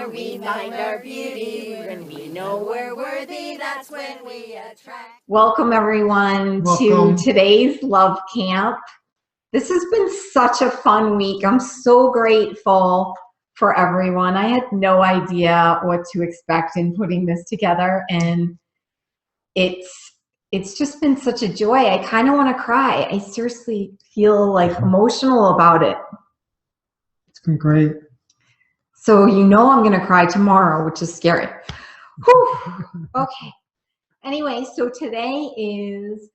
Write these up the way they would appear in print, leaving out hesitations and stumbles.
where we find our beauty. When we know we're worthy, that's when we attract. Welcome everyone to today's Love Camp. This has been such a fun week. I'm so grateful for everyone. I had no idea what to expect in putting this together, and it's just been such a joy. I kind of want to cry. I seriously feel like emotional about it. It's been great. So you know I'm going to cry tomorrow, which is scary. Whew. Okay. Anyway, so today is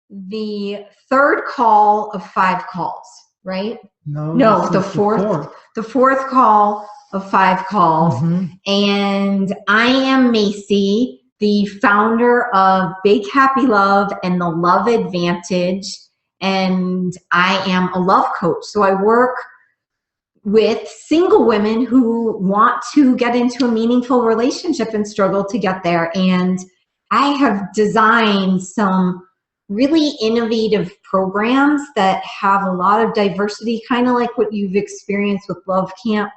the third call of 5 calls, right? No, the fourth call of 5 calls. Mm-hmm. And I am Macy, the founder of Big Happy Love and the Love Advantage. And I am a love coach. So I work with single women who want to get into a meaningful relationship and struggle to get there. And I have designed some really innovative programs that have a lot of diversity, kind of like what you've experienced with Love Camp,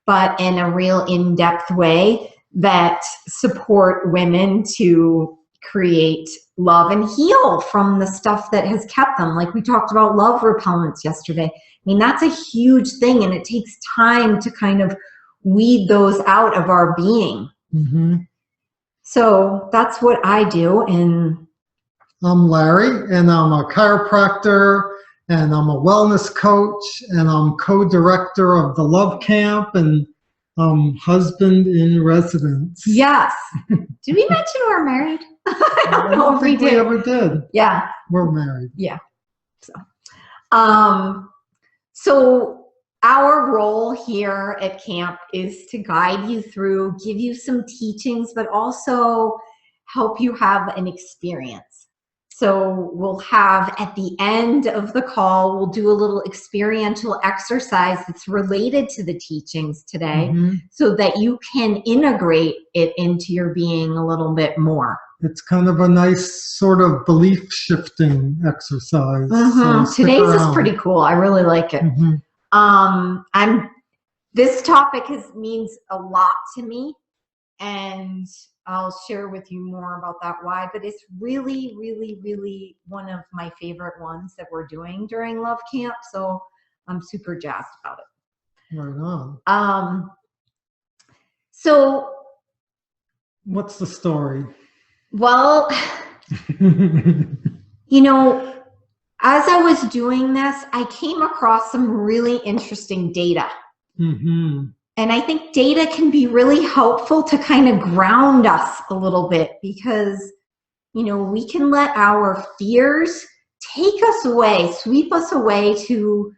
but in a real in-depth way that support women to create love and heal from the stuff that has kept them. Like we talked about love repellents yesterday. I mean, that's a huge thing, and it takes time to kind of weed those out of our being. Mm-hmm. So that's what I do. And I'm Larry, and I'm a chiropractor, and I'm a wellness coach, and I'm co-director of the Love Camp, and husband in residence. Yes. Did we mention we're married? I don't know if we did. We ever did. Yeah. We're married. Yeah. So our role here at camp is to guide you through, give you some teachings, but also help you have an experience. So we'll have at the end of the call, we'll do a little experiential exercise that's related to the teachings today, Mm-hmm. so that you can integrate it into your being a little bit more. It's kind of a nice sort of belief shifting exercise. Mm-hmm. So Today's around. is pretty cool. I really like it. Mm-hmm. This topic means a lot to me, and I'll share with you more about that why, but it's really, really, really one of my favorite ones that we're doing during Love Camp. So I'm super jazzed about it. Right on. So what's the story? Well, you know, as I was doing this, I came across some really interesting data. Mm-hmm. And I think data can be really helpful to kind of ground us a little bit, because, you know, we can let our fears take us away, sweep us away to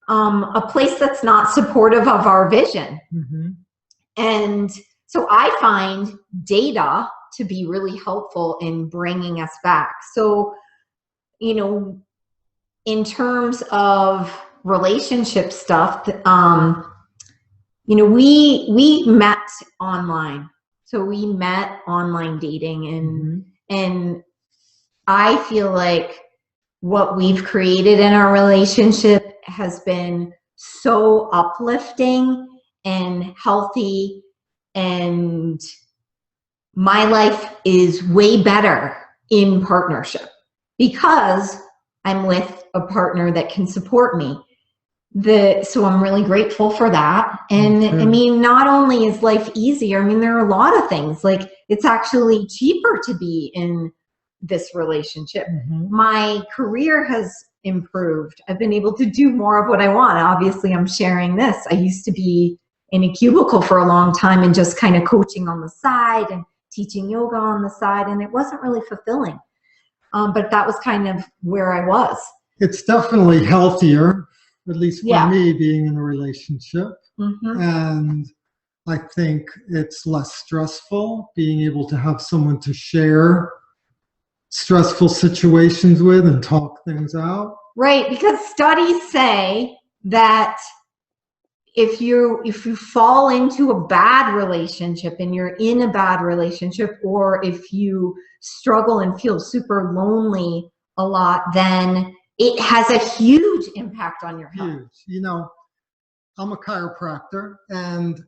a place that's not supportive of our vision. Mm-hmm. And so I find data to be really helpful in bringing us back. So, you know, in terms of relationship stuff, you know, we met online. So we met online dating, and I feel like what we've created in our relationship has been so uplifting and healthy, and my life is way better in partnership because I'm with a partner that can support me. So I'm really grateful for that. And I mean, not only is life easier, I mean, there are a lot of things, like it's actually cheaper to be in this relationship. Mm-hmm. My career has improved. I've been able to do more of what I want. Obviously, I'm sharing this. I used to be in a cubicle for a long time and just kind of coaching on the side and teaching yoga on the side, and it wasn't really fulfilling. But that was kind of where I was. It's definitely healthier, at least for me, being in a relationship. Mm-hmm. And I think it's less stressful, being able to have someone to share stressful situations with and talk things out. Right, because studies say that if you fall into a bad relationship and you're in a bad relationship, or if you struggle and feel super lonely a lot, then it has a huge impact on your health. Huge. You know, I'm a chiropractor, and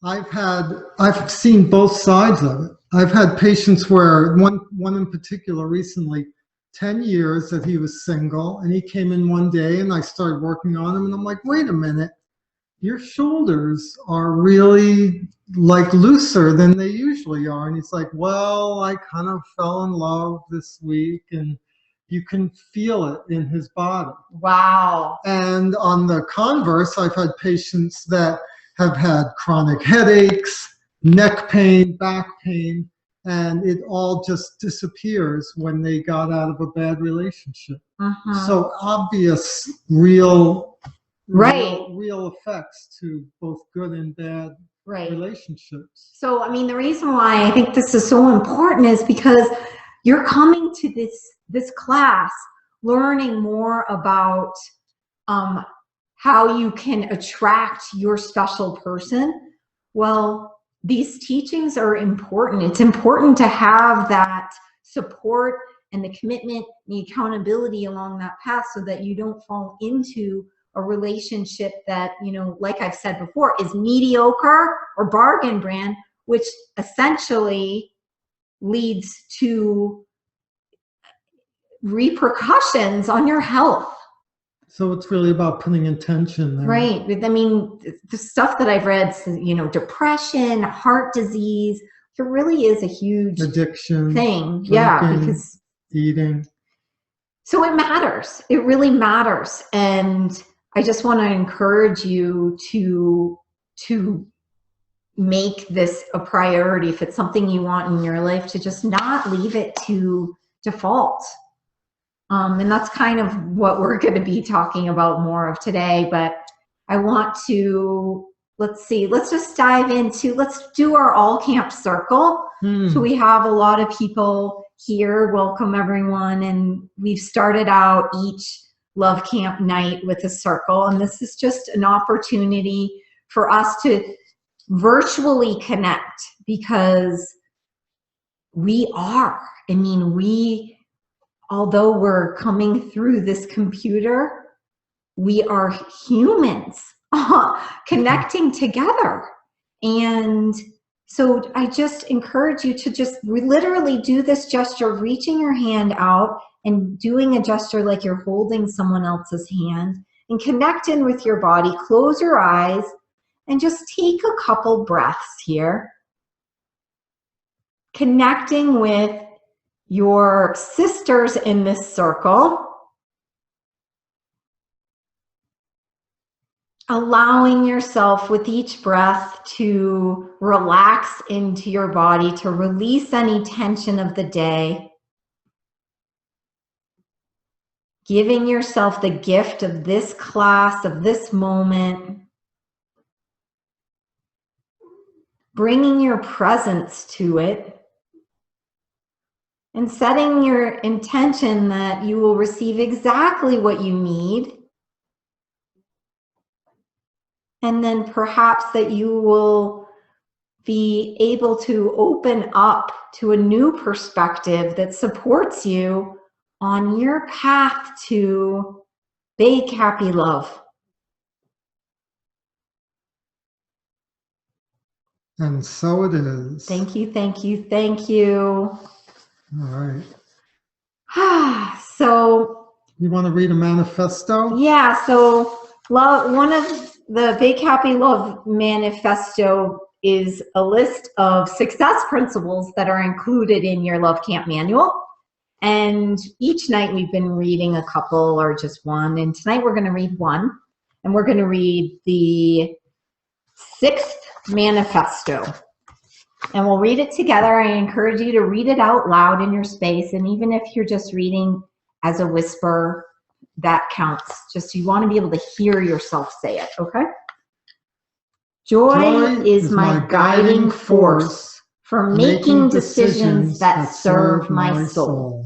I've seen both sides of it. I've had patients where one in particular recently, 10 years that he was single, and he came in one day and I started working on him and I'm like, wait a minute, your shoulders are really like looser than they usually are. And he's like, well, I kind of fell in love this week, and you can feel it in his body. Wow. And on the converse, I've had patients that have had chronic headaches, neck pain, back pain, and it all just disappears when they got out of a bad relationship. So obvious, real effects to both good and bad relationships. So, I mean, the reason why I think this is so important is because you're coming to this class learning more about how you can attract your special person. Well, these teachings are important. It's important to have that support and the commitment, the accountability along that path so that you don't fall into a relationship that, you know, like I've said before, is mediocre or bargain brand, which essentially leads to repercussions on your health. So it's really about putting intention there. Right. I mean, the stuff that I've read, you know, depression, heart disease, it really is a huge addiction thing. Drinking, yeah, because eating. So it matters. It really matters. And I just want to encourage you to make this a priority. If it's something you want in your life, to just not leave it to default. And that's kind of what we're going to be talking about more of today. But I want to, let's just dive into, let's do our all camp circle. So we have a lot of people here. Welcome everyone. And we've started out each Love Camp night with a circle. And this is just an opportunity for us to virtually connect, because we are, I mean, although we're coming through this computer, we are humans connecting together. And so I just encourage you to just literally do this gesture, reaching your hand out and doing a gesture like you're holding someone else's hand, and connect in with your body. Close your eyes and just take a couple breaths here, connecting with your sisters in this circle, allowing yourself with each breath to relax into your body, to release any tension of the day, giving yourself the gift of this class, of this moment, bringing your presence to it, and setting your intention that you will receive exactly what you need. And then perhaps that you will be able to open up to a new perspective that supports you on your path to big, happy love. And so it is. Thank you, thank you, thank you. All right. So, you want to read a manifesto? Yeah, so one of the Big Happy Love manifesto is a list of success principles that are included in your Love Camp manual. And each night we've been reading a couple or just one. And tonight we're going to read one. And we're going to read the 6th manifesto. And we'll read it together. I encourage you to read it out loud in your space. And even if you're just reading as a whisper, that counts. Just you want to be able to hear yourself say it, okay? Joy is my guiding force for making decisions that serve my soul.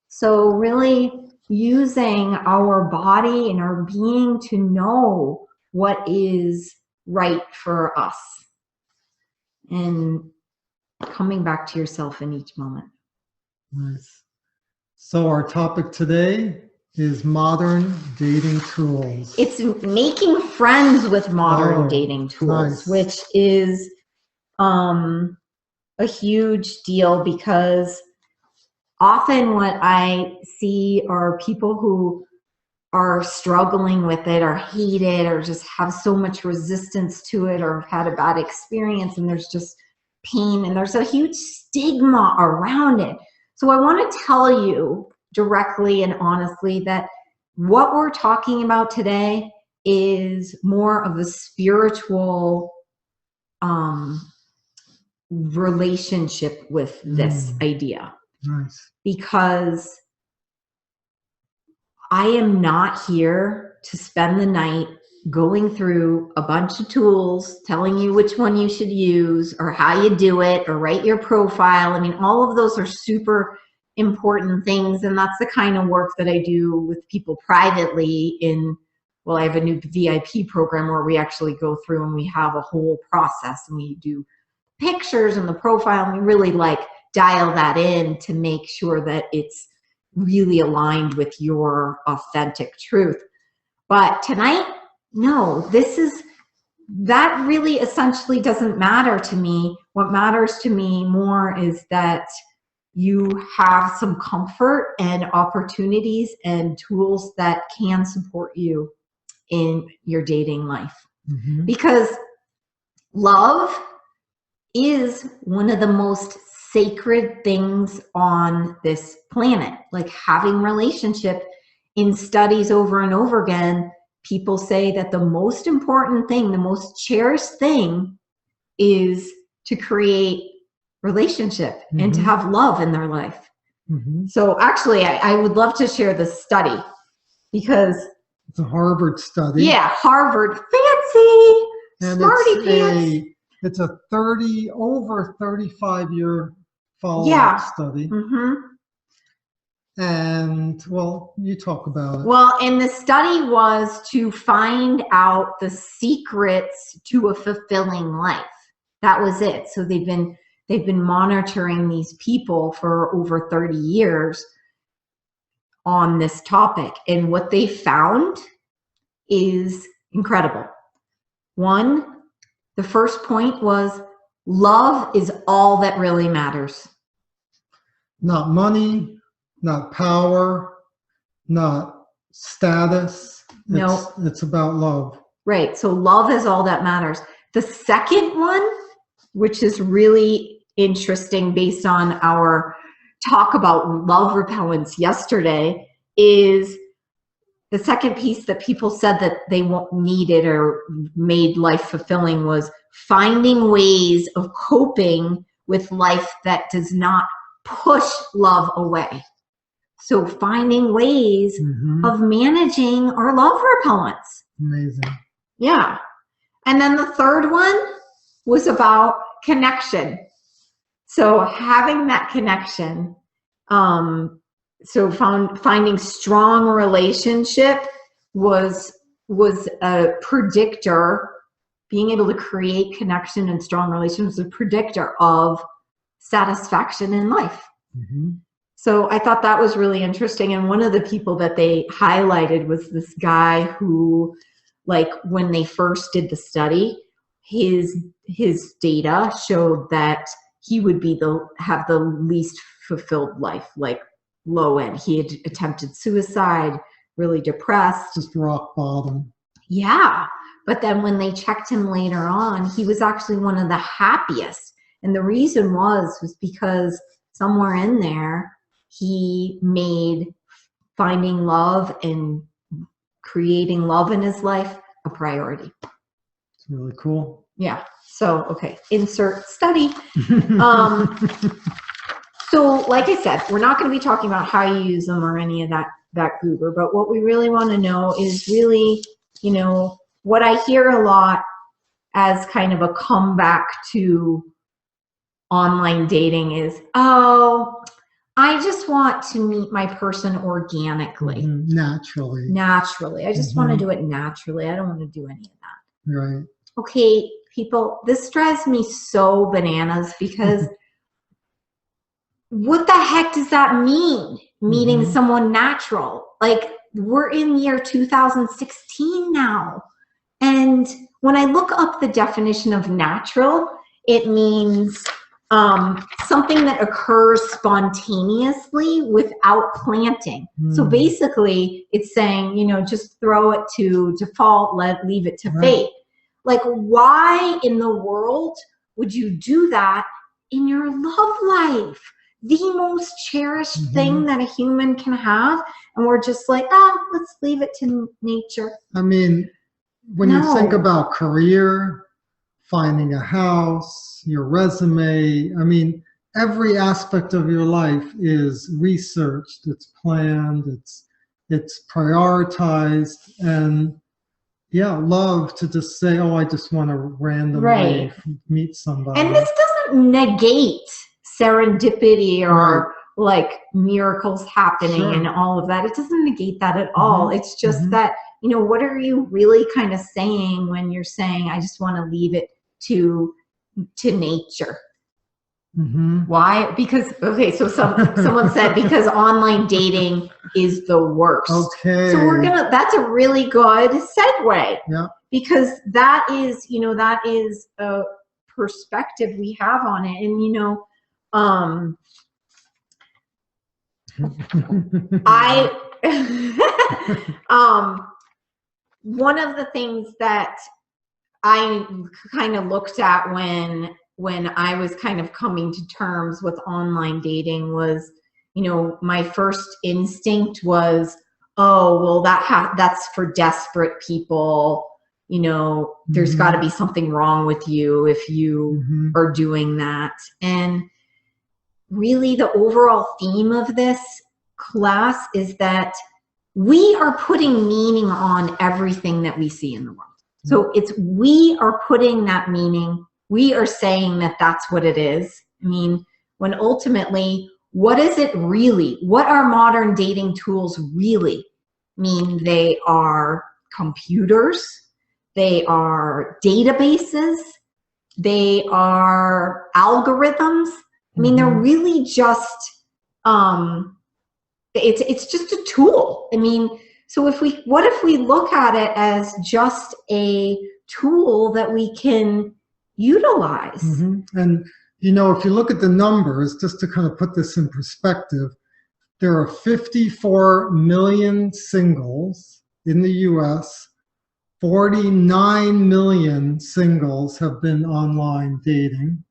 So really using our body and our being to know what is right for us, and coming back to yourself in each moment. Nice. So our topic today is modern dating tools. It's making friends with modern dating tools, nice. which is a huge deal, because often what I see are people who are struggling with it or hate it or just have so much resistance to it or have had a bad experience, and there's just pain and there's a huge stigma around it. So I want to tell you directly and honestly that what we're talking about today is more of a spiritual relationship with this idea. Nice. Because I am not here to spend the night going through a bunch of tools, telling you which one you should use or how you do it or write your profile. I mean, all of those are super important things. And that's the kind of work that I do with people privately well, I have a new VIP program where we actually go through and we have a whole process and we do pictures and the profile, and we really like dial that in to make sure that it's really aligned with your authentic truth. But tonight, no, that really essentially doesn't matter to me. What matters to me more is that you have some comfort and opportunities and tools that can support you in your dating life. Because love is one of the most sacred things on this planet. Like having relationship, in studies over and over again, people say that the most important thing, the most cherished thing is to create relationship and to have love in their life. So actually, I would love to share this study because it's a Harvard study. Yeah, Harvard, fancy, and smarty pants. It's a over 35-year follow-up study. And, well, you talk about it. Well, and the study was to find out the secrets to a fulfilling life. That was it. So they've been monitoring these people for over 30 years on this topic. And what they found is incredible. One, the first point was love is all that really matters. Not money, not power, not status. No. It's about love. Right. So love is all that matters. The second one, which is really interesting based on our talk about love repellents yesterday, is the second piece that people said that they needed or made life fulfilling was finding ways of coping with life that does not push love away. So finding ways of managing our love repellents. Amazing. Yeah. And then the third one was about connection. So having that connection, so finding strong relationship was a predictor. Being able to create connection and strong relationships was a predictor of satisfaction in life. So I thought that was really interesting. And one of the people that they highlighted was this guy who, like, when they first did the study, his data showed that he would have the least fulfilled life, like low end. He had attempted suicide, really depressed. Just rock bottom. Yeah. But then when they checked him later on, he was actually one of the happiest. And the reason was because somewhere in there, he made finding love and creating love in his life a priority. It's really cool. Yeah. So, okay, insert study. So like I said, we're not going to be talking about how you use them or any of that goober, but what we really want to know is really, what I hear a lot as kind of a comeback to online dating is, oh, I just want to meet my person organically. Naturally. I just want to do it naturally. I don't want to do any of that. Right. Okay, people, this drives me so bananas because what the heck does that mean? Meeting someone natural? Like, we're in year 2016 now. And when I look up the definition of natural, it means something that occurs spontaneously without planting. So basically it's saying, you know, just throw it to default, leave it to fate. Like, why in the world would you do that in your love life? The most cherished thing that a human can have, and we're just like, let's leave it to nature. I mean, when you think about career, finding a house, your resume, I mean, every aspect of your life is researched, it's planned, it's prioritized, and yeah, love to just say, oh, I just want to randomly meet somebody. And this doesn't negate serendipity or like miracles happening and all of that. It doesn't negate that at all. It's just that, you know, what are you really kind of saying when you're saying, I just want to leave it to nature? Why? Because, okay, so someone said because online dating is the worst. Okay. So that's a really good segue. Yeah. Because that is, you know, that is a perspective we have on it. And, you know, one of the things that I kind of looked at when I was kind of coming to terms with online dating was, you know, my first instinct was, oh, well, that's for desperate people. You know, there's got to be something wrong with you if you are doing that. And really the overall theme of this class is that we are putting meaning on everything that we see in the world. So we are putting that meaning. We are saying that that's what it is. I mean, when ultimately, what is it really? What are modern dating tools really? I mean, they are computers. They are databases. They are algorithms. I mean, they're really just, it's just a tool. I mean, so what if we look at it as just a tool that we can utilize? And, you know, if you look at the numbers, just to kind of put this in perspective, there are 54 million singles in the US. 49 million singles have been online dating.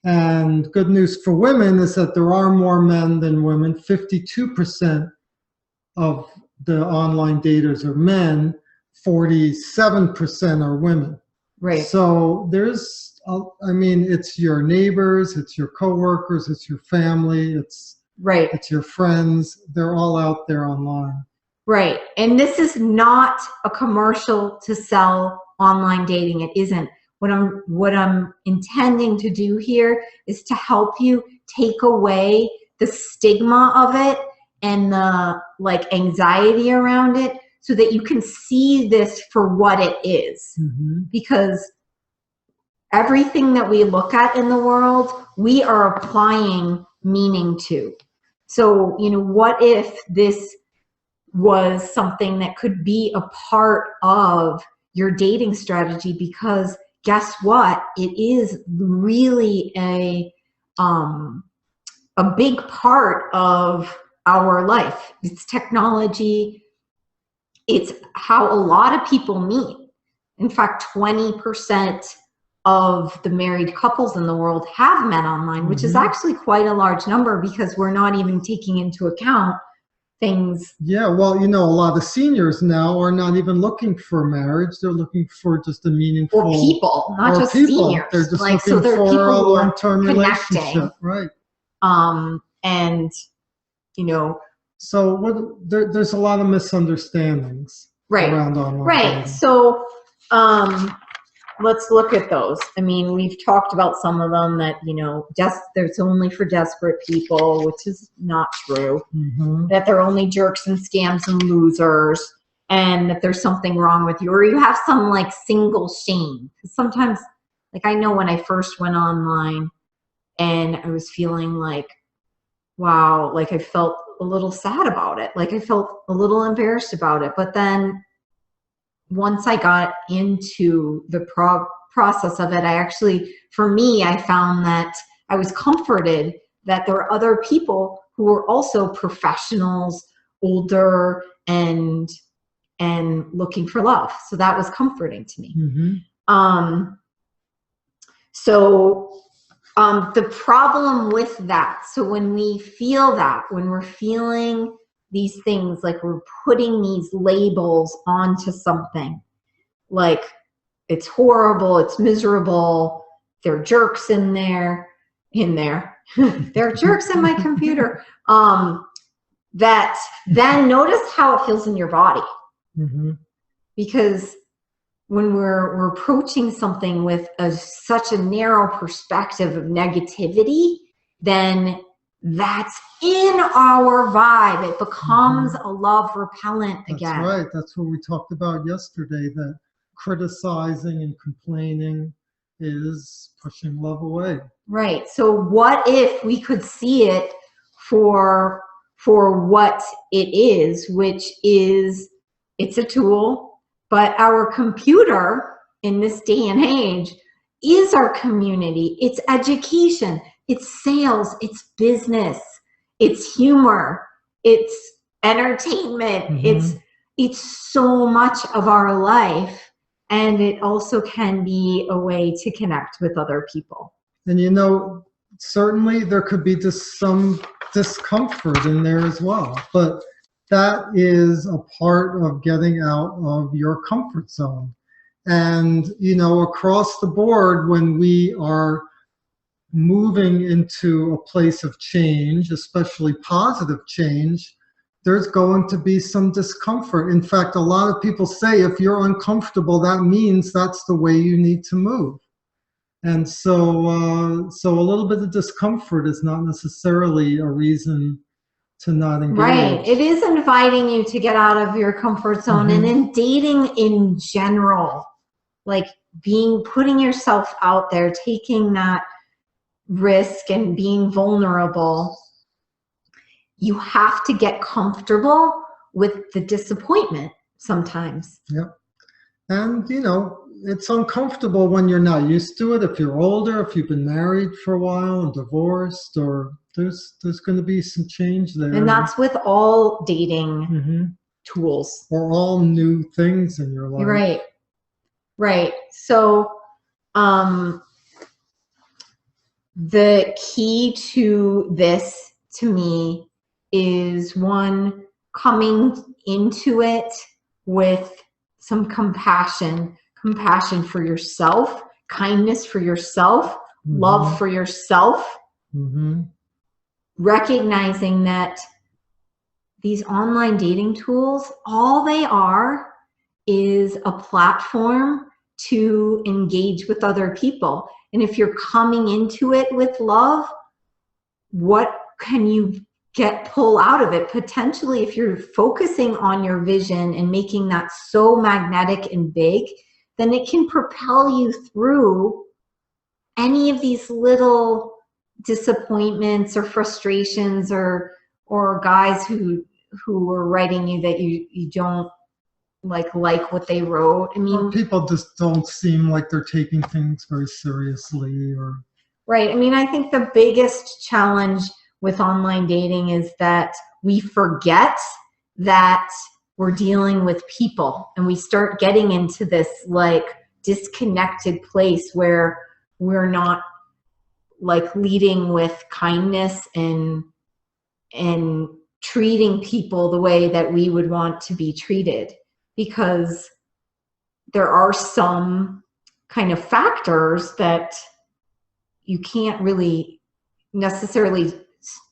And good news for women is that there are more men than women. 52% of the online daters are men, 47% are women. Right. So there's, I mean, it's your neighbors, it's your coworkers, it's your family, it's your friends. They're all out there online. Right. And this is not a commercial to sell online dating. It isn't. What I'm intending to do here is to help you take away the stigma of it and the like anxiety around it so that you can see this for what it is. Because everything that we look at in the world, we are applying meaning to. So, you know, what if this was something that could be a part of your dating strategy? Because guess what? It is really a big part of our life. It's technology. It's how a lot of people meet. In fact, 20% of the married couples in the world have met online, which is actually quite a large number because we're not even taking into account things. Yeah, well, you know, a lot of seniors now are not even looking for marriage. They're looking for just a meaningful... Or people, not just seniors. They're just like, looking so there are for people a who are long-term relationship. Right. And, you know... So there's a lot of misunderstandings around online dating. So let's look at those. I mean, we've talked about some of them that, you know, there's only for desperate people, which is not true. That they're only jerks and scams and losers, and that there's something wrong with you, or you have some like single shame. Sometimes, like I know when I first went online and I was feeling like, wow, like I felt a little sad about it. Like I felt a little embarrassed about it. But then once I got into the process of it, I actually, for me, I found that I was comforted that there were other people who were also professionals, older, and looking for love. So that was comforting to me. The problem with that, so when we feel that, when we're feeling these things, like we're putting these labels onto something, like it's horrible, it's miserable, there are jerks in there, there are jerks in my computer, that then notice how it feels in your body. Because when we're approaching something with such a narrow perspective of negativity, then that's in our vibe. It becomes a love repellent again. That's right. That's what we talked about yesterday, that criticizing and complaining is pushing love away. Right. So what if we could see it for what it is, which is, it's a tool, but our computer in this day and age is our community. It's education, it's sales, it's business, it's humor, it's entertainment, it's so much of our life, and it also can be a way to connect with other people. And you know, certainly there could be just some discomfort in there as well, but that is a part of getting out of your comfort zone. And, you know, across the board, when we are moving into a place of change, especially positive change, there's going to be some discomfort. In fact, a lot of people say if you're uncomfortable, that means that's the way you need to move. And so, so a little bit of discomfort is not necessarily a reason to not engage. Right. It is inviting you to get out of your comfort zone. And in dating in general, like putting yourself out there, taking that risk and being vulnerable, you have to get comfortable with the disappointment sometimes. Yep. And, you know, it's uncomfortable when you're not used to it. If you're older, if you've been married for a while and divorced, or there's going to be some change there. And that's with all dating tools. Or all new things in your life. Right. Right. So the key to this, to me, is one, coming into it with some compassion for yourself, kindness for yourself, love for yourself, recognizing that these online dating tools, all they are is a platform to engage with other people. And if you're coming into it with love, what can you pull out of it? Potentially, if you're focusing on your vision and making that so magnetic and big, then it can propel you through any of these little disappointments or frustrations, or guys who are writing you that you don't like what they wrote. I mean, or people just don't seem like they're taking things very seriously, or right. I mean, I think the biggest challenge with online dating is that we forget that we're dealing with people, and we start getting into this like disconnected place where we're not like leading with kindness and treating people the way that we would want to be treated, because there are some kind of factors that you can't really necessarily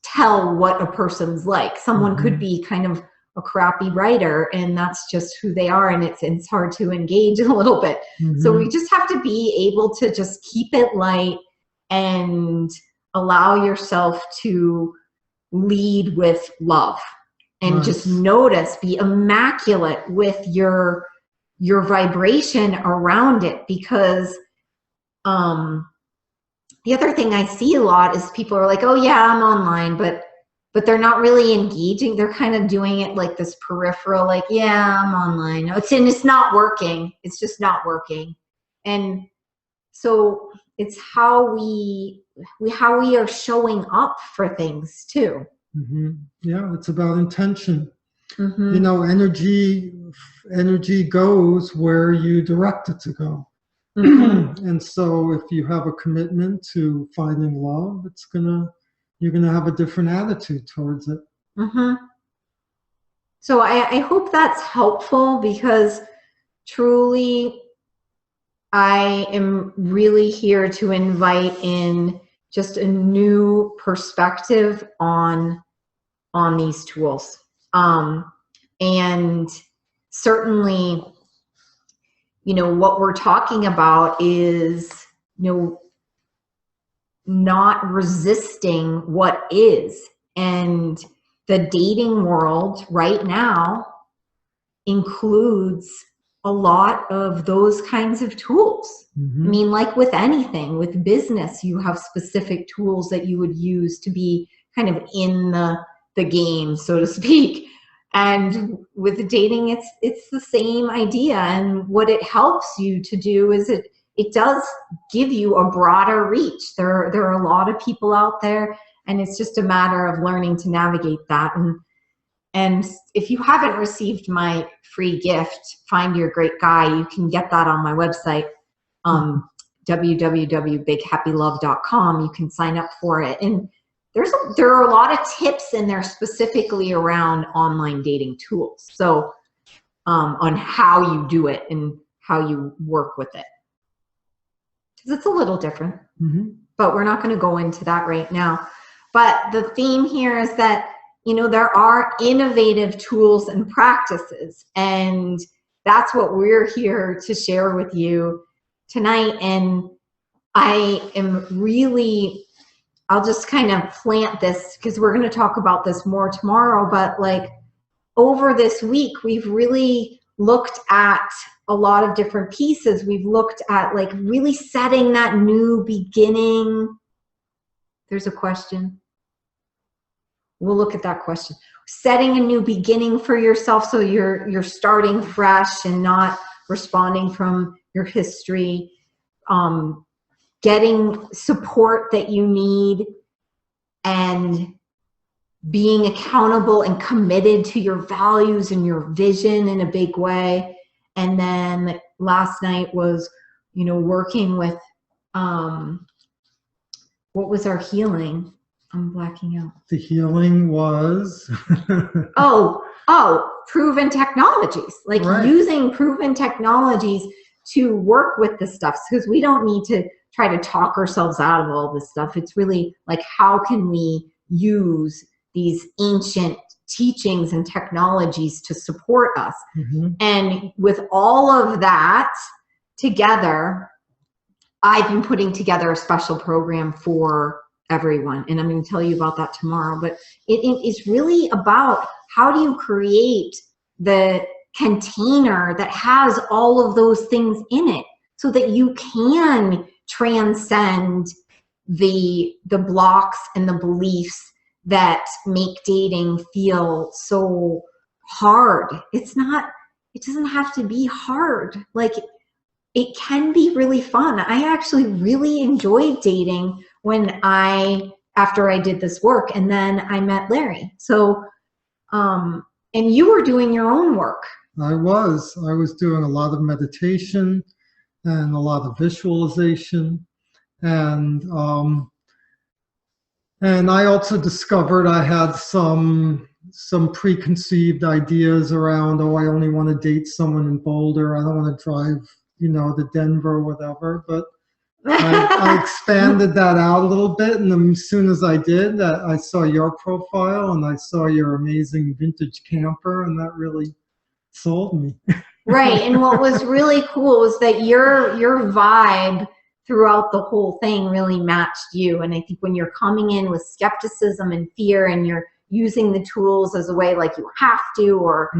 tell what a person's like. Someone could be kind of a crappy writer, and that's just who they are, and it's hard to engage a little bit. So we just have to be able to just keep it light and allow yourself to lead with love, and just notice, be immaculate with your vibration around it. Because the other thing I see a lot is people are like, oh yeah, I'm online, but but they're not really engaging. They're kind of doing it like this peripheral, like, yeah, I'm online. It's not working. It's just not working. And so it's how we are showing up for things too. Yeah, it's about intention. You know, energy goes where you direct it to go. And so if you have a commitment to finding love, you're gonna have a different attitude towards it. So I hope that's helpful, because truly I am really here to invite in just a new perspective on these tools. And certainly, you know, what we're talking about is, you know, not resisting what is. And the dating world right now includes a lot of those kinds of tools. I mean, like with anything, with business, you have specific tools that you would use to be kind of in the game, so to speak. And with dating, it's the same idea. And what it helps you to do is it does give you a broader reach. There are a lot of people out there, and it's just a matter of learning to navigate that. And if you haven't received my free gift, Find Your Great Guy, you can get that on my website, www.bighappylove.com. You can sign up for it. And there are a lot of tips in there specifically around online dating tools. So on how you do it and how you work with it. Because it's a little different, but we're not going to go into that right now. But the theme here is that, you know, there are innovative tools and practices, and that's what we're here to share with you tonight. And I am really, I'll just kind of plant this, because we're going to talk about this more tomorrow, but like over this week, we've really looked at a lot of different pieces. We've looked at like really setting that new beginning. There's a question. We'll look at that question. Setting a new beginning for yourself, so you're starting fresh and not responding from your history. Getting support that you need, and being accountable and committed to your values and your vision in a big way. And then last night was, you know, working with, what was our healing? I'm blacking out. The healing was proven technologies, like using proven technologies to work with the stuff, because we don't need to try to talk ourselves out of all this stuff. It's really like, how can we use these ancient teachings and technologies to support us? And with all of that together, I've been putting together a special program for everyone, and I'm going to tell you about that tomorrow. But it is really about, how do you create the container that has all of those things in it, so that you can transcend the blocks and the beliefs that make dating feel so hard. It doesn't have to be hard. Like, it can be really fun. I actually really enjoyed dating after I did this work, and then I met Larry. So, and you were doing your own work. I was doing a lot of meditation and a lot of visualization, and I also discovered I had some preconceived ideas around, I only want to date someone in Boulder. I don't want to drive, you know, to Denver or whatever. But I expanded that out a little bit, and as soon as I did that, I saw your profile and I saw your amazing vintage camper, and that really sold me. Right. And what was really cool was that your vibe throughout the whole thing really matched you. And I think when you're coming in with skepticism and fear, and you're using the tools as a way like you have to, or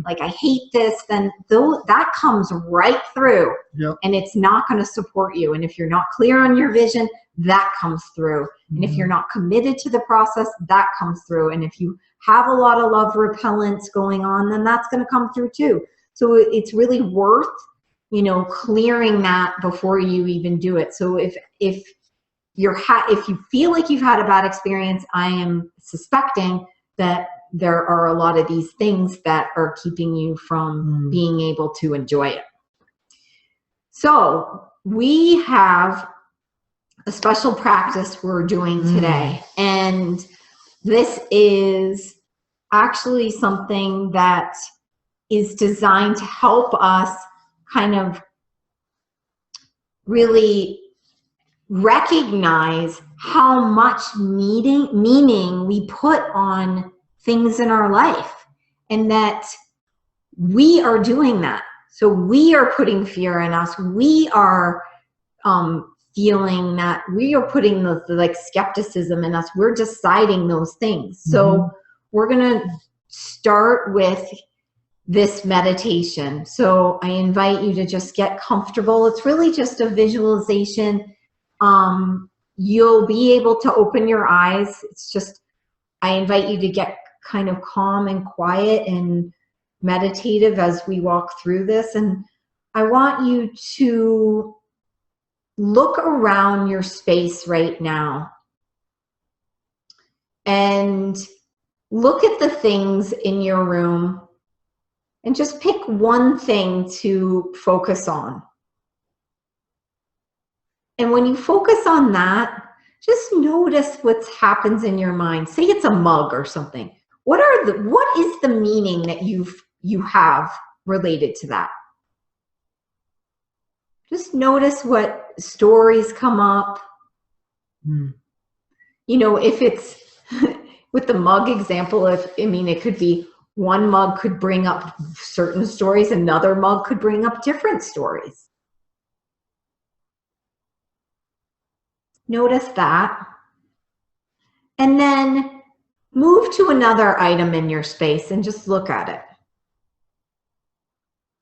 like I hate this, then that comes right through. Yep. And it's not going to support you. And if you're not clear on your vision, that comes through. And if you're not committed to the process, that comes through. And if you have a lot of love repellence going on, then that's going to come through too. So it's really worth, you know, clearing that before you even do it. So if you feel like you've had a bad experience, I am suspecting that there are a lot of these things that are keeping you from being able to enjoy it. So we have a special practice we're doing today. And this is actually something that is designed to help us kind of really recognize how much meaning we put on things in our life, and that we are doing that. So we are putting fear in us. We are feeling that. We are putting the like skepticism in us. We're deciding those things. So we're going to start with this meditation. So I invite you to just get comfortable. It's really just a visualization. You'll be able to open your eyes. It's just, I invite you to get kind of calm and quiet and meditative as we walk through this. And I want you to look around your space right now and look at the things in your room and just pick one thing to focus on. And when you focus on that, just notice what happens in your mind. Say it's a mug or something. What is the meaning that you have related to that? Just notice what stories come up. You know, if it's with the mug example, it could be one mug could bring up certain stories, another mug could bring up different stories. Notice that. And then move to another item in your space and just look at it.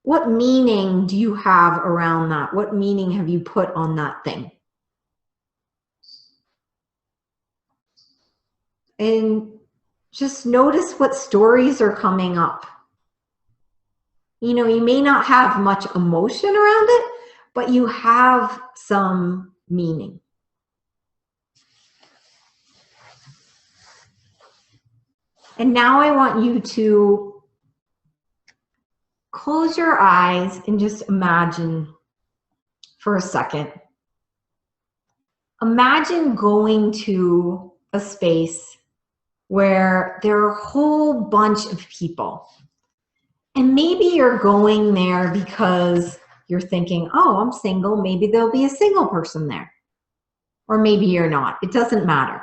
What meaning do you have around that? What meaning have you put on that thing? And just notice what stories are coming up. You know, you may not have much emotion around it, but you have some meaning. And now I want you to close your eyes and just imagine for a second. Imagine going to a space where there are a whole bunch of people. And maybe you're going there because you're thinking, oh, I'm single. Maybe there'll be a single person there. Or maybe you're not. It doesn't matter.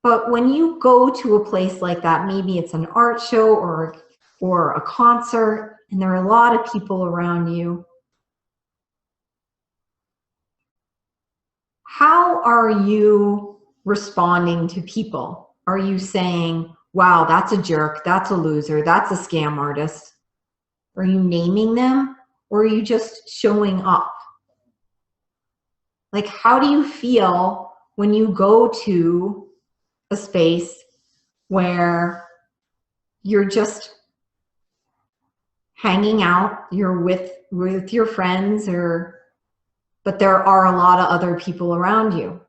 But when you go to a place like that, maybe it's an art show or a concert, and there are a lot of people around you. How are you responding to people? Are you saying, wow, that's a jerk, that's a loser, that's a scam artist? Are you naming them, or are you just showing up? Like, how do you feel when you go to a space where you're just hanging out, you're with your friends, but there are a lot of other people around you?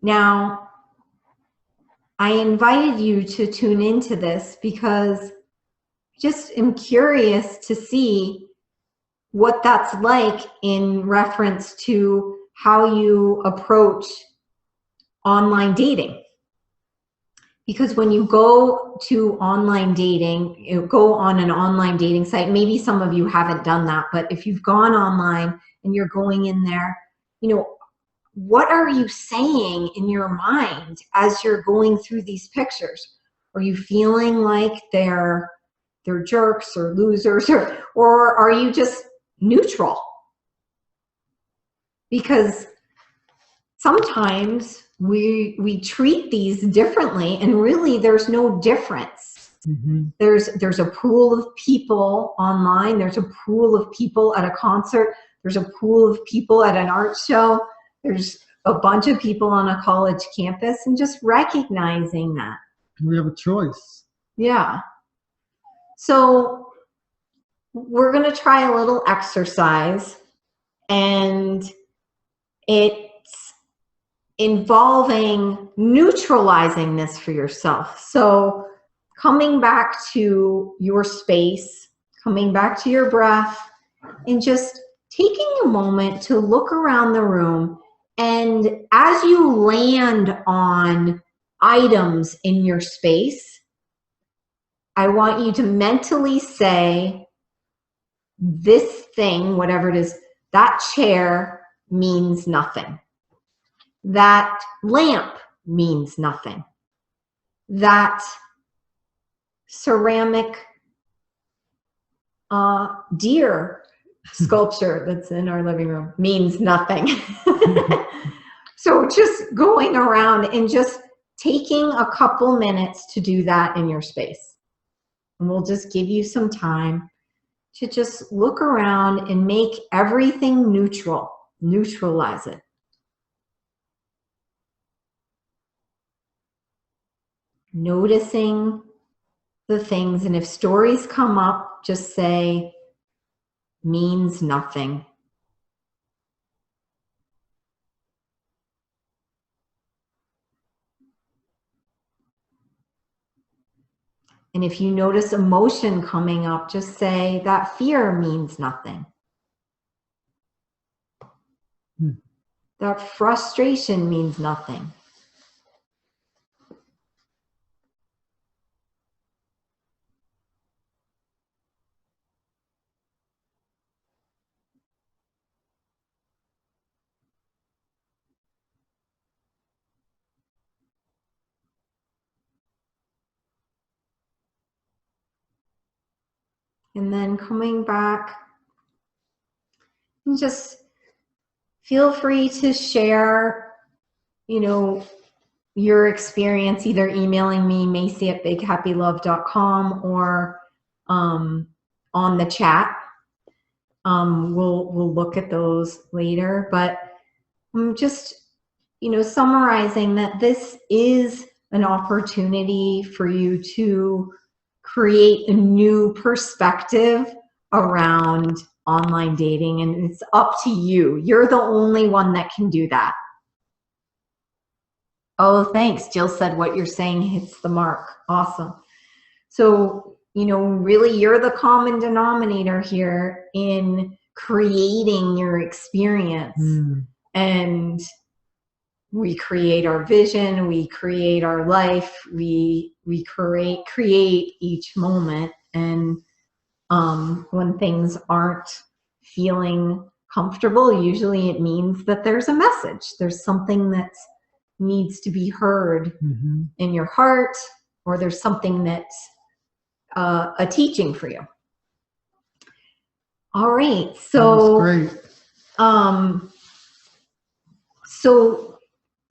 Now, I invited you to tune into this because I just am curious to see what that's like in reference to how you approach online dating. Because when you go to online dating, you go on an online dating site, maybe some of you haven't done that, but if you've gone online and you're going in there, you know, what are you saying in your mind as you're going through these pictures? Are you feeling like they're jerks or losers, or are you just neutral? Because sometimes we treat these differently, and really there's no difference. Mm-hmm. There's a pool of people online, there's a pool of people at a concert, there's a pool of people at an art show, there's a bunch of people on a college campus, and just recognizing that. We have a choice. Yeah. So we're going to try a little exercise, and it's involving neutralizing this for yourself. So coming back to your space, coming back to your breath, and just taking a moment to look around the room. And as you land on items in your space, I want you to mentally say, this thing, whatever it is, that chair means nothing. That lamp means nothing. That ceramic deer sculpture that's in our living room means nothing. So just going around and just taking a couple minutes to do that in your space. And we'll just give you some time to just look around and make everything neutral. Neutralize it. Noticing the things, and if stories come up, just say, means nothing. And if you notice emotion coming up, just say, that fear means nothing. That frustration means nothing. And then coming back, and just feel free to share, you know, your experience, either emailing me, macy@bighappylove.com, or on the chat. We'll look at those later, but I'm just, you know, summarizing that this is an opportunity for you to create a new perspective around online dating, and it's up to you. You're the only one that can do that. Oh, thanks. Jill said what you're saying hits the mark. Awesome. So, you know, really you're the common denominator here in creating your experience. And we create our vision, we create our life, we create each moment. And when things aren't feeling comfortable, usually it means that there's a message. There's something that needs to be heard in your heart, or there's something that's a teaching for you. All right, so great. So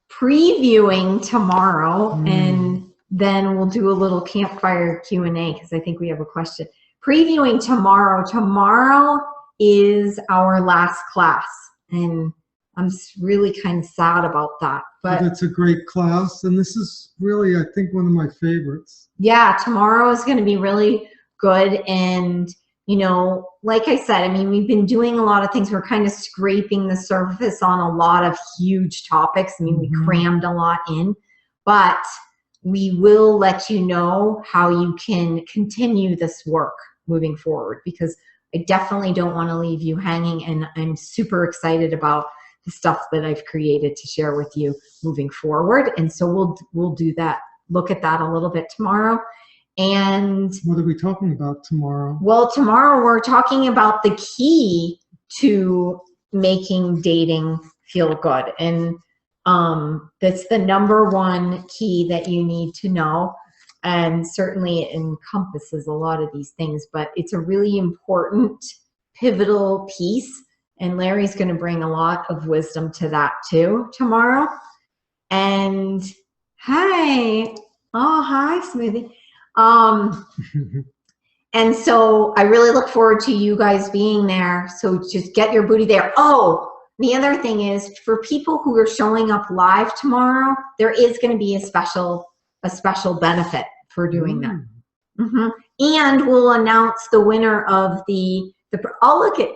previewing tomorrow, and then we'll do a little campfire Q&A because I think we have a question. Previewing tomorrow. Tomorrow is our last class, and I'm really kind of sad about that. But it's a great class, and this is really, I think, one of my favorites. Yeah, tomorrow is going to be really good. And, you know, like I said, I mean, we've been doing a lot of things. We're kind of scraping the surface on a lot of huge topics. I mean, we crammed a lot in, but we will let you know how you can continue this work moving forward, because I definitely don't want to leave you hanging, and I'm super excited about the stuff that I've created to share with you moving forward. And so we'll do that, look at that a little bit tomorrow. And what are we talking about tomorrow? Well, tomorrow we're talking about the key to making dating feel good. And that's the #1 key that you need to know. And certainly it encompasses a lot of these things, but it's a really important, pivotal piece And Larry's going to bring a lot of wisdom to that too tomorrow. And hi. Oh, hi, Smoothie. And so I really look forward to you guys being there. So just get your booty there. Oh, the other thing is for people who are showing up live tomorrow, there is going to be a special benefit for doing that. And we'll announce the winner of the oh, look at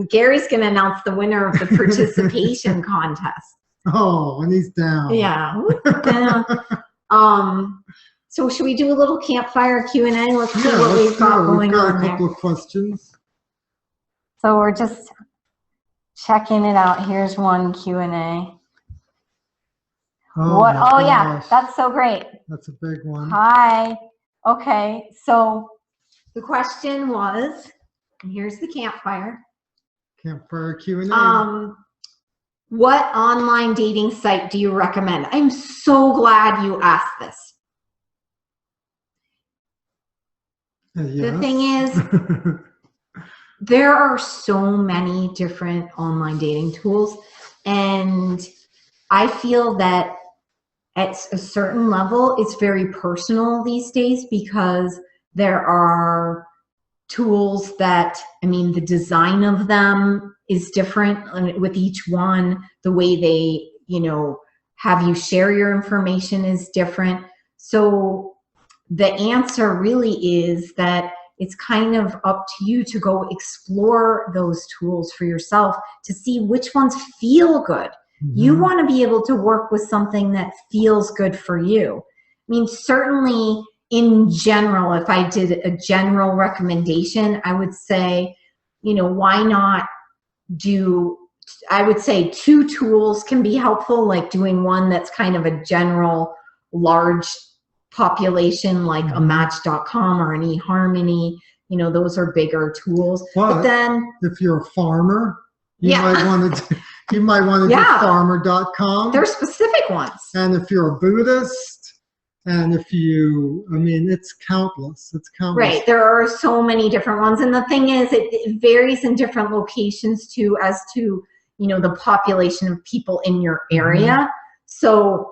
Gary's going to announce the winner of the participation contest. Oh, and he's down. Yeah. So should we do a little campfire Q&A? Let's see what we've got going on there. We've got a couple of questions. So we're just checking it out. Here's one Q&A. Oh yeah, that's so great. That's a big one. Hi. Okay, so the question was, and here's the campfire. Campfire Q&A. What online dating site do you recommend? I'm so glad you asked this. Yes. The thing is, there are so many different online dating tools, and I feel that at a certain level, it's very personal these days because there are tools that, I mean, the design of them is different with each one. The way they, you know, have you share your information is different. So the answer really is that it's kind of up to you to go explore those tools for yourself to see which ones feel good. You want to be able to work with something that feels good for you. I mean, certainly in general, if I did a general recommendation, I would say, you know, why not do, I would say 2 tools can be helpful, like doing one that's kind of a general large population like a Match.com or an eHarmony. You know, those are bigger tools. But then if you're a farmer, you might want to do farmer.com. There's specific ones. And if you're a Buddhist, and if you, I mean, it's countless. It's countless. Right. There are so many different ones. And the thing is, it varies in different locations too, as to, you know, the population of people in your area. So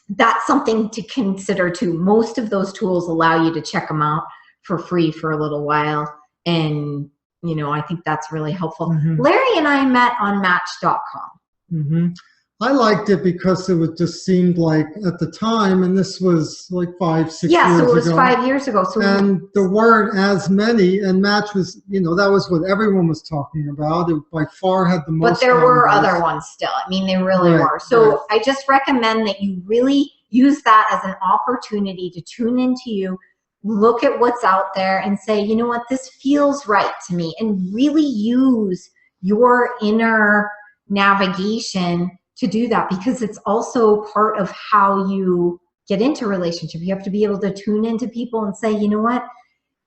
that's something to consider too. Most of those tools allow you to check them out for free for a little while. And, you know, I think that's really helpful. Larry and I met on Match.com. I liked it because it just seemed like at the time, and this was like 5, 6 years ago. Yeah, so it was 5 years ago. So and there weren't as many, and Match was, you know, that was what everyone was talking about. It by far had the most. But there were other ones still. I mean, they really were. So I just recommend that you really use that as an opportunity to tune into you, look at what's out there and say, you know what, this feels right to me, and really use your inner navigation to do that, because it's also part of how you get into a relationship. You have to be able to tune into people and say, you know what,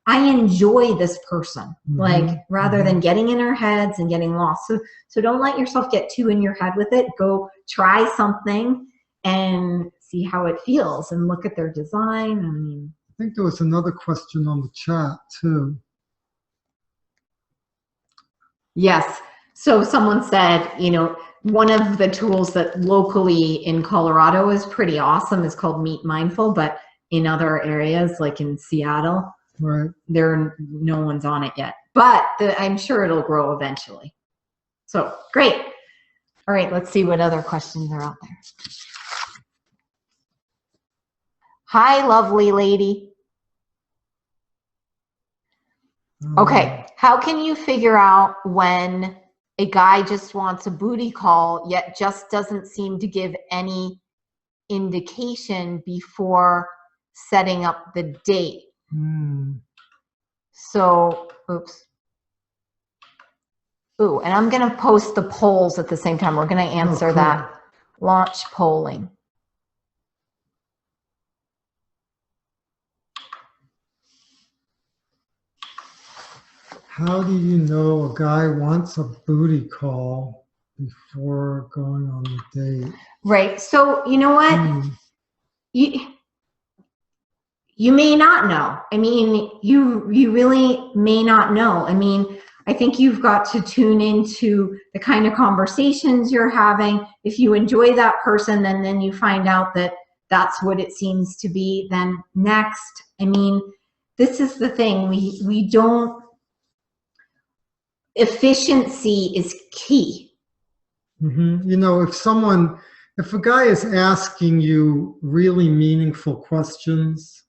I enjoy this person, like rather than getting in our heads and getting lost. So don't let yourself get too in your head with it. Go try something and see how it feels and look at their design. I mean, I think there was another question on the chat too. Yes. So someone said, you know, one of the tools that locally in Colorado is pretty awesome is called Meet Mindful, but in other areas like in Seattle, no one's on it yet. But I'm sure it'll grow eventually. So great. All right, let's see what other questions are out there. Hi, lovely lady. Okay, how can you figure out when a guy just wants a booty call, yet just doesn't seem to give any indication before setting up the date? So, oops. Ooh, and I'm going to post the polls at the same time. We're going to answer that. Launch polling. How do you know a guy wants a booty call before going on a date? Right. So, you know what? You may not know. I mean, you really may not know. I mean, I think you've got to tune into the kind of conversations you're having. If you enjoy that person, then you find out that that's what it seems to be, then next. I mean, this is the thing. We don't, efficiency is key. Mm-hmm. You know, if a guy is asking you really meaningful questions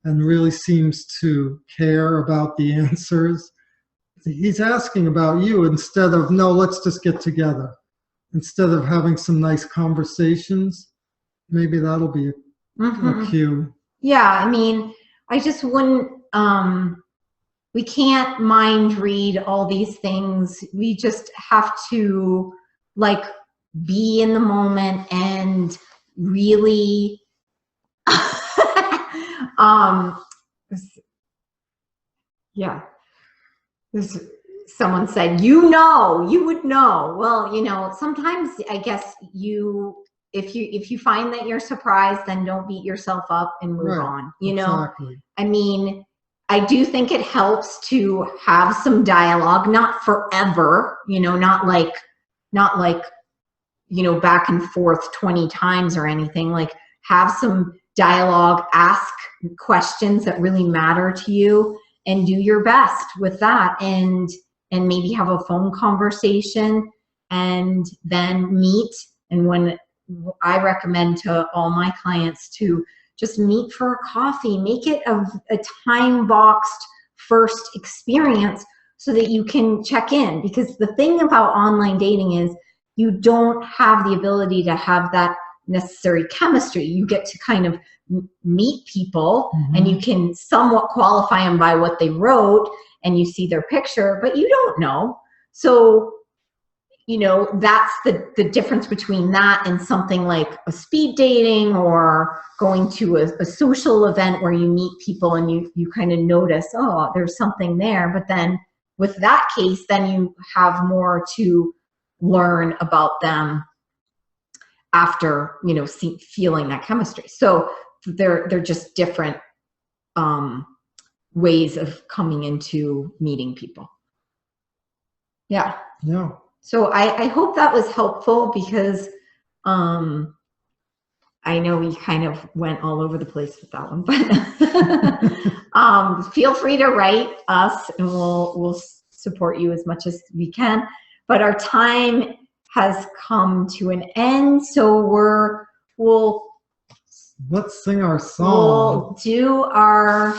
and really seems to care about the answers, he's asking about you instead of, no, let's just get together. Instead of having some nice conversations, maybe that'll be a cue. Yeah, I mean, I just wouldn't, we can't mind read all these things. We just have to like be in the moment and really yeah. Someone said, you would know. Well, you know, sometimes I guess if you find that you're surprised, then don't beat yourself up and move on. You know, exactly. I mean, I do think it helps to have some dialogue, not forever, you know, not like, you know, back and forth 20 times or anything. Like, have some dialogue, ask questions that really matter to you, and do your best with that, and maybe have a phone conversation, and then meet. And when I recommend to all my clients to just meet for a coffee, make it a time-boxed first experience so that you can check in. Because the thing about online dating is you don't have the ability to have that necessary chemistry. You get to kind of meet people, and you can somewhat qualify them by what they wrote, and you see their picture, but you don't know. So, you know, that's the difference between that and something like a speed dating or going to a social event where you meet people and you kind of notice, oh, there's something there. But then with that case, then you have more to learn about them after, you know, feeling that chemistry. So they're just different ways of coming into meeting people. Yeah. Yeah. So I hope that was helpful, because I know we kind of went all over the place with that one, but feel free to write us and we'll support you as much as we can. But our time has come to an end, so let's sing our song. We'll do our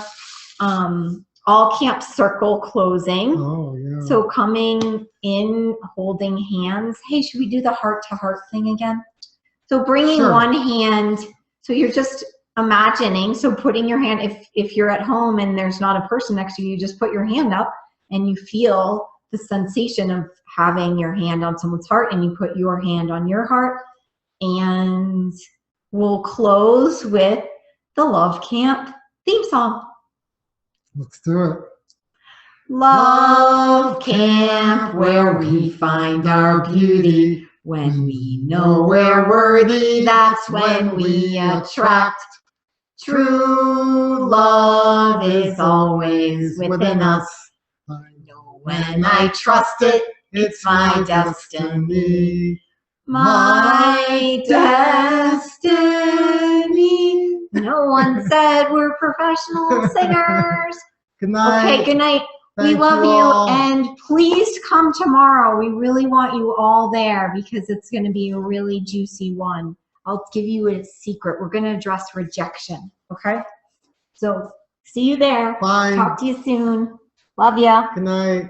all camp circle closing. Oh, yeah. So coming in, holding hands. Hey, should we do the heart-to-heart thing again? So bringing one hand, so you're just imagining, so putting your hand, if you're at home and there's not a person next to you, you just put your hand up and you feel the sensation of having your hand on someone's heart, and you put your hand on your heart. And we'll close with the Love Camp theme song. Let's do it. Love Camp, where we find our beauty. When we know we're worthy, that's when we attract. True love is always within us. I know when I trust it, it's my destiny. My destiny. No one said we're professional singers. Good night. Okay, good night. We Thank love you all. and please come tomorrow. We really want you all there because it's going to be a really juicy one. I'll give you a secret. We're going to address rejection, okay? So see you there. Bye. Talk to you soon. Love ya. Good night.